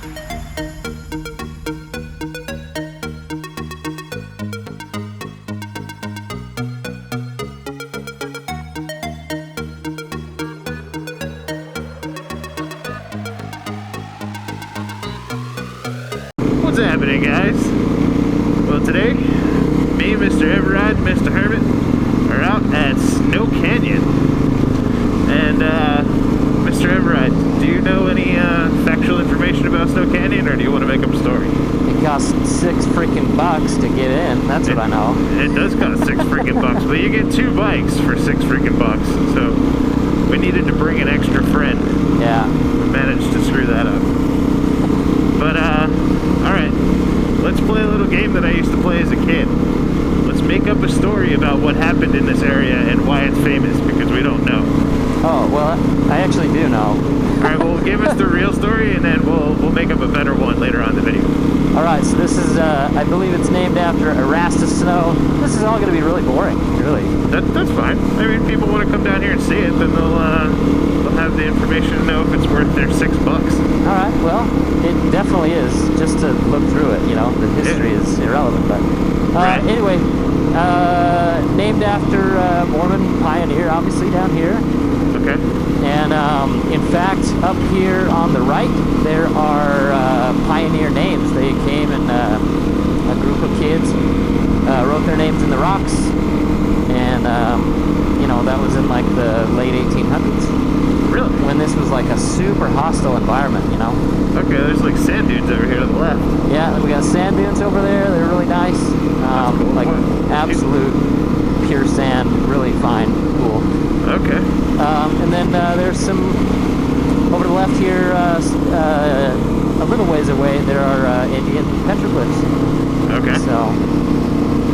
What's happening, guys? Well, today, me, Mr.eveRide, and Mr. Hermit are out at Snow Canyon. And, Mr.eveRide, do you know any factual information about Snow Canyon, or do you want to make up a story? It costs $6 freaking bucks to get in. That's what I know. It does cost $6 freaking bucks, but you get 2 bikes for $6 freaking bucks. So we needed to bring an extra friend. Yeah. We managed to screw that up. But, alright, let's play a little game that I used to play as a kid. Let's make up a story about what happened in this area and why it's famous, because we don't know. Oh, well, I actually do know. Alright, well, give us the real story, and then we'll make up a better one later on in the video. Alright, so this is, I believe it's named after Erastus Snow. This is all going to be really boring, really. That's fine. I mean, people want to come down here and see it, then they'll have the information to know if it's worth their $6. Alright, well, it definitely is, just to look through it, you know. The history is irrelevant, but... Right. Anyway, named after Mormon pioneer, obviously, down here. Okay. And, in fact, up here on the right, there are pioneer names. They came and a group of kids wrote their names in the rocks. And, you know, that was in, like, the late 1800s. Really? When this was, like, a super hostile environment, you know? Okay, there's, like, sand dunes over here to the left. Yeah, we got sand dunes over there. They're really nice. Cool. Like, absolute pure sand. Really fine. Cool. Okay. And then there's some, over to the left here, a little ways away, there are Indian petroglyphs. Okay. So,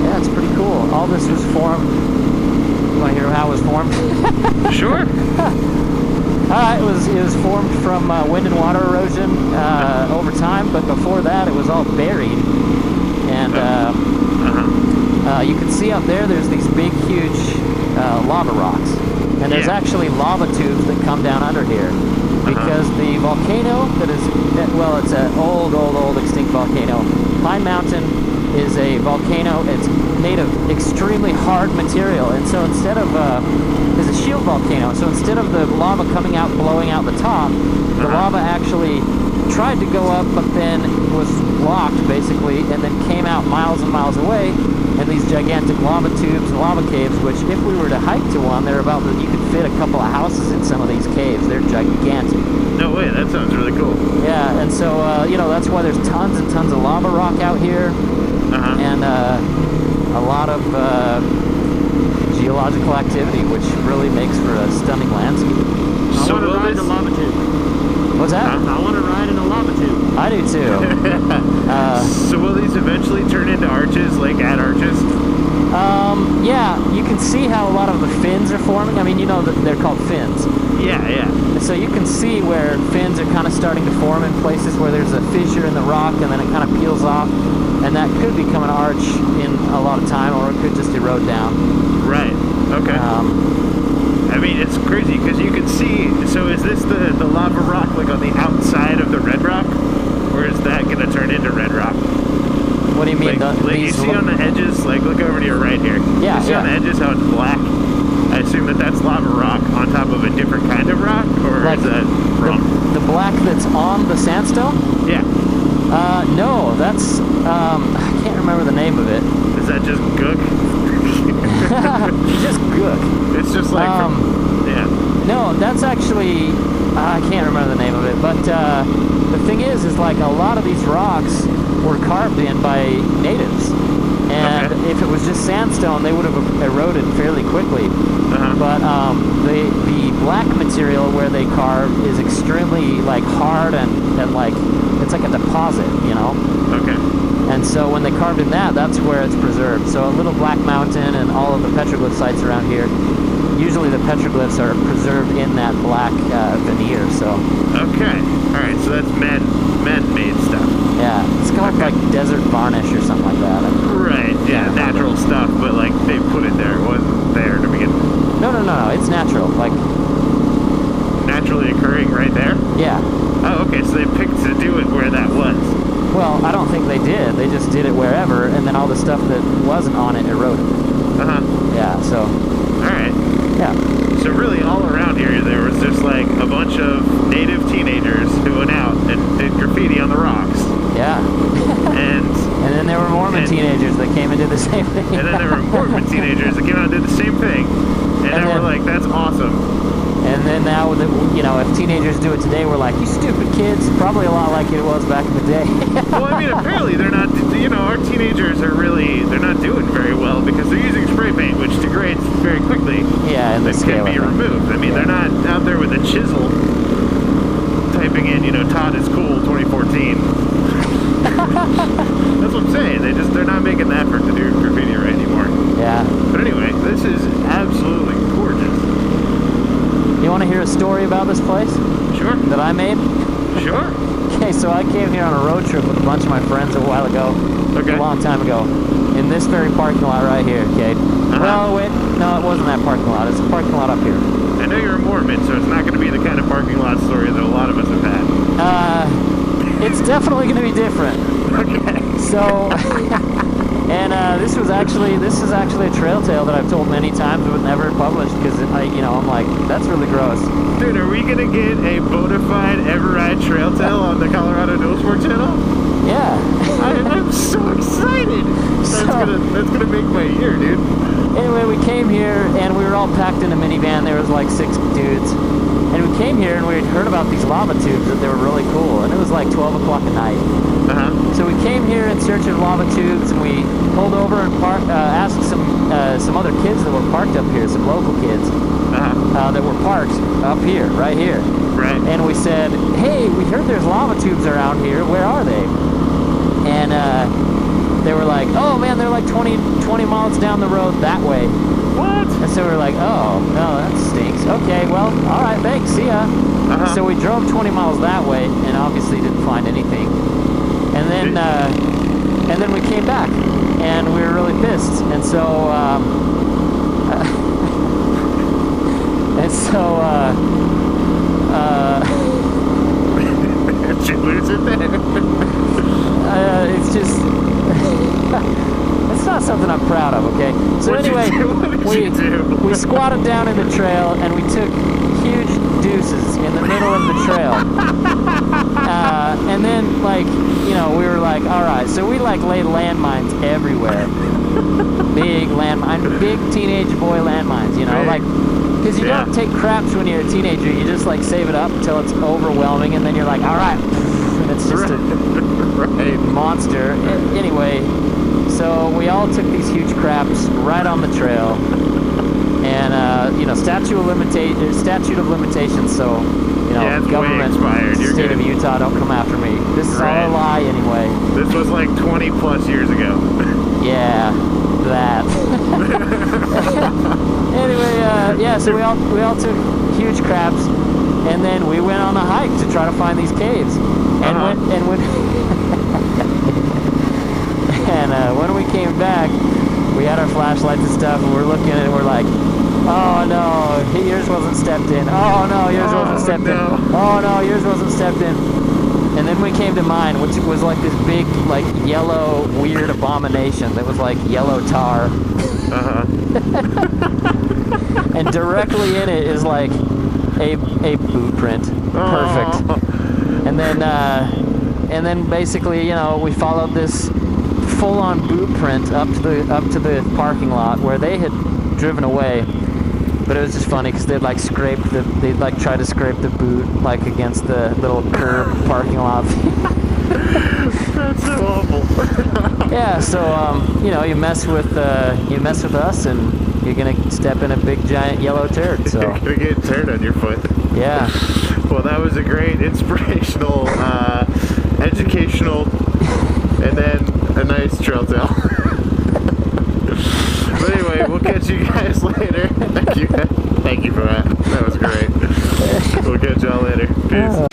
yeah, it's pretty cool. All this was formed, you want to hear how it was formed? Sure. It was formed from wind and water erosion over time, but before that it was all buried. And you can see out there's these big, huge lava rocks. And there's actually lava tubes that come down under here. Because the volcano that is, well, it's an old extinct volcano. Pine Mountain is a volcano. It's made of extremely hard material. And so instead of, it's a shield volcano. So instead of the lava coming out, blowing out the top, the lava actually tried to go up, but then was blocked, basically, and then came out miles and miles away. And these gigantic lava tubes and lava caves, which if we were to hike to one, they're about, you could fit a couple of houses in some of these caves. They're gigantic. No way, that sounds really cool. Yeah, and so, you know, that's why there's tons and tons of lava rock out here. And a lot of geological activity, which really makes for a stunning landscape. I want to ride in a lava tube. What's that? I want to ride in a lava tube. I do too. So will these eventually turn into arches, like at arches? Yeah, you can see how a lot of the fins are forming. I mean, you know that they're called fins. Yeah, yeah. So you can see where fins are kind of starting to form in places where there's a fissure in the rock and then it kind of peels off. And that could become an arch in a lot of time, or it could just erode down. Right, okay. I mean, it's crazy because you can see, so is this the lava rock like on the outside of the red rock? Or is that going to turn into red rock? What do you mean? Like you see on the edges, like look over to your right here. Yeah, you see on the edges how it's black? I assume that's lava rock on top of a different kind of rock, or like is that wrong? The black that's on the sandstone? Yeah. No, that's, I can't remember the name of it. Is that just gook? Just gook. It's just like, yeah. No, that's actually, I can't remember the name of it, but the thing is like a lot of these rocks were carved in by natives. And if it was just sandstone, they would have eroded fairly quickly. But the black material where they carve is extremely like hard and like, it's like a deposit, you know? Okay. And so when they carved in that, that's where it's preserved. So a Little Black Mountain and all of the petroglyph sites around here, usually the petroglyphs are preserved in that black veneer, so. Okay. Alright, so that's man-made stuff. Yeah, it's called like desert varnish or something like that. Right, yeah, natural stuff, but like they put it there, it wasn't there to begin with. No, it's natural, like. Naturally occurring right there? Yeah. Oh, okay, so they picked to do it where that they just did it wherever, and then all the stuff that wasn't on it eroded. Yeah, so. Alright. Yeah. So really all around here there was just like a bunch of native teenagers who went out and did graffiti on the rocks. Yeah. And then there were Mormon teenagers that came and did the same thing. And then there were Mormon teenagers that came out and did the same thing. And then we're like, that's awesome. And then now, you know, if teenagers do it today, we're like, you stupid kids. Probably a lot like it was back in the day. Well, I mean, apparently they're not, you know, our teenagers are really, they're not doing very well because they're using spray paint, which degrades very quickly. Yeah, and that can be removed. I mean, they're not out there with a chisel typing in, you know, Todd is cool 2014. That's what I'm saying. They're not making the effort to do graffiti right anymore. Yeah. But anyway, this is absolutely gorgeous. You want to hear a story about this place? Sure. That I made? Sure. Okay, so I came here on a road trip with a bunch of my friends a while ago. Okay. A long time ago. In this very parking lot right here, okay? Well, wait, no, it wasn't that parking lot. It's a parking lot up here. I know you're a Mormon, so it's not going to be the kind of parking lot story that a lot of us have had. It's definitely going to be different. Okay. So, and this is actually a trail tale that I've told many times but never published because I'm like, that's really gross. Dude, are we gonna get a bona fide EverRide trail tale on the Colorado Dual Sport channel? Yeah. I'm so excited. That's gonna make my year, dude. Anyway, we came here and we were all packed in a minivan. There was like 6 dudes. And we came here and we had heard about these lava tubes that they were really cool. And it was like 12 o'clock at night. So we came here in search of lava tubes and we pulled over and asked some other kids that were parked up here, some local kids that were parked up here, right here. Right. And we said, hey, we heard there's lava tubes around here. Where are they? And they were like, oh man, they're like 20 miles down the road that way. What? And so we were like, oh, no, that stinks. Okay, well, all right, thanks, see ya. So we drove 20 miles that way and obviously didn't find anything. And then we came back and we were really pissed. And so, Did you lose it there? It's just, it's not something I'm proud of, okay? So anyway, we squatted down in the trail and we took huge deuces in the middle of the trail. And then, like, you know, we were like, all right, so we like laid landmines everywhere. Big teenage boy landmines, you know, like, because you don't take craps when you're a teenager. You just like save it up until it's overwhelming, and then you're like, all right, and it's just a monster. Anyway, so we all took these huge craps right on the trail, and you know, statute of limitations. So, you know, government, state of Utah, don't come after me. This is all a lie anyway. This was like 20 plus years ago. Yeah, that. Anyway, yeah, so we all took huge craps, and then we went on a hike to try to find these caves. And when we came back, we had our flashlights and stuff, and we're looking at it, and we're like, oh no, yours wasn't stepped in. Oh no, yours wasn't stepped in. Oh no, yours wasn't stepped in. And then we came to mine, which was like this big, like, yellow, weird abomination that was like yellow tar. And directly in it is like a boot print. Perfect. And then basically, you know, we followed this full-on boot print up to the parking lot where they had driven away. But it was just funny because they'd like try to scrape the boot like against the little curb parking lot. That's so awful. Yeah, so you know, you mess with us and you're gonna step in a big giant yellow turd. So you're gonna get turd on your foot. Yeah. Well, that was a great inspirational, educational, and then a nice trail tale. But anyway, we'll catch you guys later. Thank you for that. That was great. We'll catch y'all later. Peace.